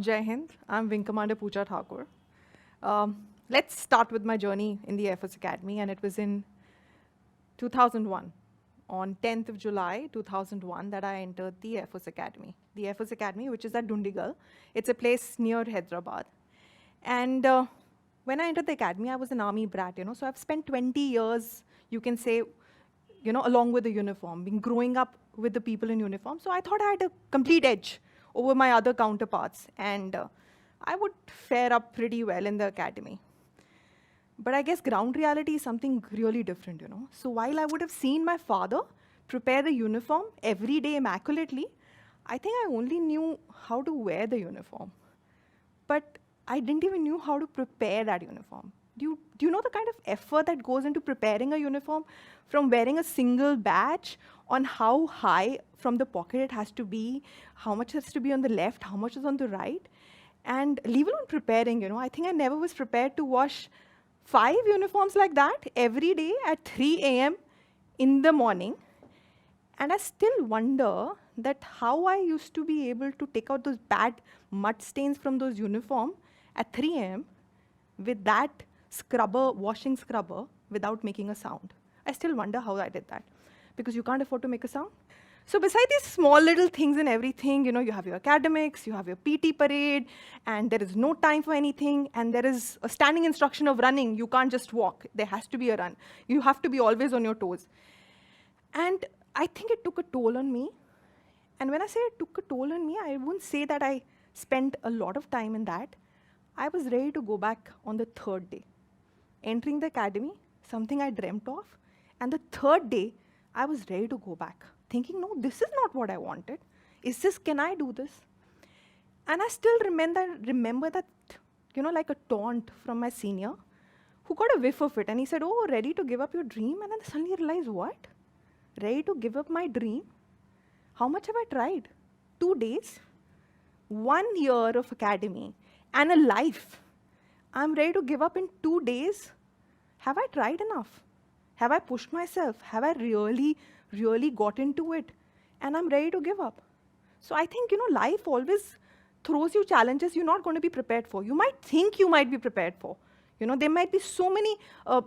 Jai Hind. I'm Wing Commander Pooja Thakur. Let's start with my journey in the Air Force Academy, and it was in 2001, on 10th of July 2001, that I entered the Air Force Academy. The Air Force Academy, which is at Dundigal. It's a place near Hyderabad. And when I entered the academy, I was an army brat, so I've spent 20 years, you can say, along with the uniform, been growing up with the people in uniform. So I thought I had a complete edge over my other counterparts, and I would fare up pretty well in the academy. But I guess ground reality is something really different, So while I would have seen my father prepare the uniform every day immaculately, I think I only knew how to wear the uniform. But I didn't even know how to prepare that uniform. Do you know the kind of effort that goes into preparing a uniform, from wearing a single badge, on how high from the pocket it has to be, how much has to be on the left, how much is on the right? And leave alone preparing, I think I never was prepared to wash 5 uniforms like that every day at 3 a.m. in the morning. And I still wonder that how I used to be able to take out those bad mud stains from those uniforms at 3 a.m. with that scrubber, washing scrubber, without making a sound. I still wonder how I did that, because you can't afford to make a sound. So besides these small little things and everything, you have your academics, you have your PT parade, and there is no time for anything, and there is a standing instruction of running. You can't just walk. There has to be a run. You have to be always on your toes. And I think it took a toll on me. And when I say it took a toll on me, I wouldn't say that I spent a lot of time in that. I was ready to go back on the 3rd day. Entering the academy, something I dreamt of, and the 3rd day, I was ready to go back, thinking, no, this is not what I wanted. Can I do this? And I still remember that, like a taunt from my senior, who got a whiff of it, and he said, oh, ready to give up your dream? And then I suddenly realized, what? Ready to give up my dream? How much have I tried? 2 days? 1 year of academy and a life. I'm ready to give up in 2 days? Have I tried enough? Have I pushed myself? Have I really, really got into it? And I'm ready to give up. So I think, life always throws you challenges you're not going to be prepared for. You might think you might be prepared for. There might be so many,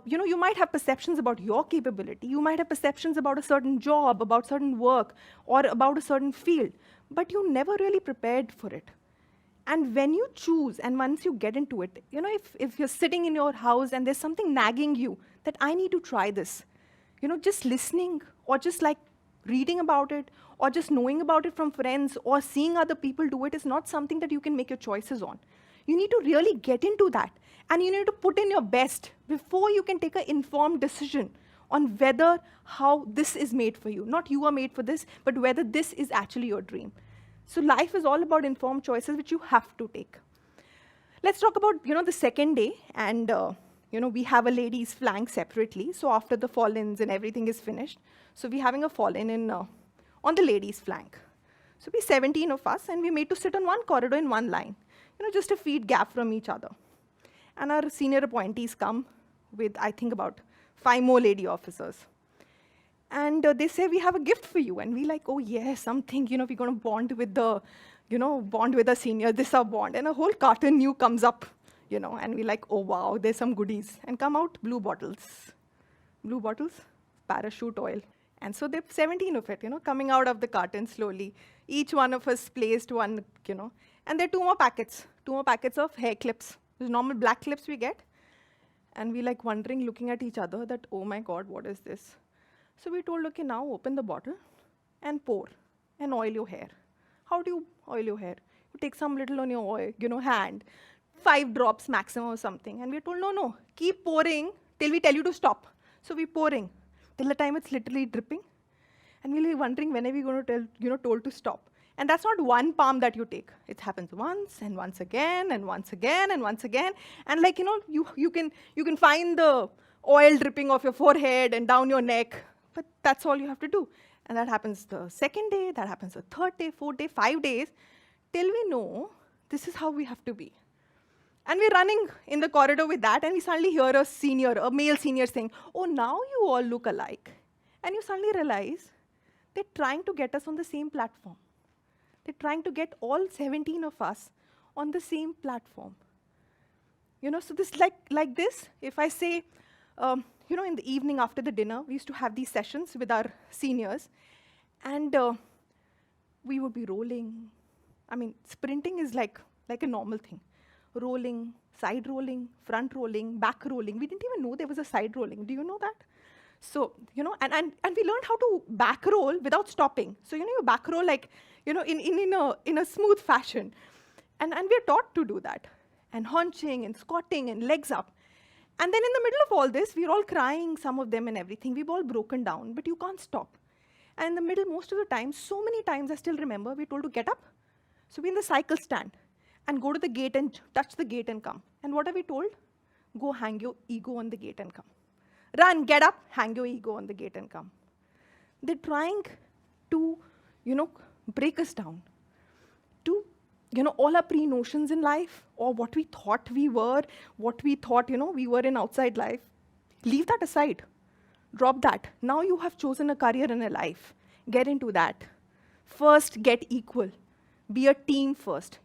you might have perceptions about your capability. You might have perceptions about a certain job, about certain work, or about a certain field. But you never really prepared for it. And when you choose, and once you get into it, if you're sitting in your house and there's something nagging you that I need to try this, just listening, or just like reading about it, or just knowing about it from friends, or seeing other people do it, is not something that you can make your choices on. You need to really get into that, and you need to put in your best before you can take an informed decision on whether how this is made for you. Not you are made for this, but whether this is actually your dream. So life is all about informed choices, which you have to take. Let's talk about, the second day, and we have a ladies' flank separately. So after the fall-ins and everything is finished, so we're having a fall-in on the ladies' flank. So we 17 of us, and we made to sit on one corridor in one line, just a feet gap from each other. And our senior appointees come with, I think, about 5 more lady officers. And they say, we have a gift for you. And we like, oh, yes, something, we're going to bond with the, bond with the senior, this our bond. And a whole carton new comes up, and we like, oh, wow, there's some goodies. And come out blue bottles. Blue bottles, parachute oil. And so there's 17 of it, coming out of the carton slowly. Each one of us placed one, And there are 2 more packets of hair clips. Those normal black clips we get. And we like wondering, looking at each other that, oh my God, what is this? So we told, okay, now open the bottle and pour and oil your hair. How do you oil your hair? You take some little on your oil, hand, 5 drops maximum or something. And we told, no, keep pouring till we tell you to stop. So we're pouring till the time it's literally dripping. And we'll be wondering, when are we going to told to stop? And that's not one palm that you take. It happens once and once again and once again and once again. And like, you can find the oil dripping off your forehead and down your neck. But that's all you have to do. And that happens the 2nd day, that happens the 3rd day, 4th day, 5 days, till we know this is how we have to be. And we're running in the corridor with that, and we suddenly hear a male senior saying, oh, now you all look alike. And you suddenly realize they're trying to get us on the same platform. They're trying to get all 17 of us on the same platform. So this like this, if I say, in the evening after the dinner, we used to have these sessions with our seniors, and we would be rolling. I mean, sprinting is like a normal thing. Rolling, side rolling, front rolling, back rolling. We didn't even know there was a side rolling. Do you know that? So, and we learned how to back roll without stopping. So, you back roll like, in a smooth fashion. And we're taught to do that. And haunching and squatting and legs up. And then in the middle of all this, we're all crying, some of them and everything. We've all broken down, but you can't stop. And in the middle, most of the time, so many times I still remember, we're told to get up. So we're in the cycle stand and go to the gate and touch the gate and come. And what are we told? Go hang your ego on the gate and come. Run, get up, hang your ego on the gate and come. They're trying to, break us down. To, all our pre-notions in life, or what we thought we were, what we thought, we were in outside life. Leave that aside. Drop that. Now you have chosen a career and a life. Get into that. First, get equal. Be a team first.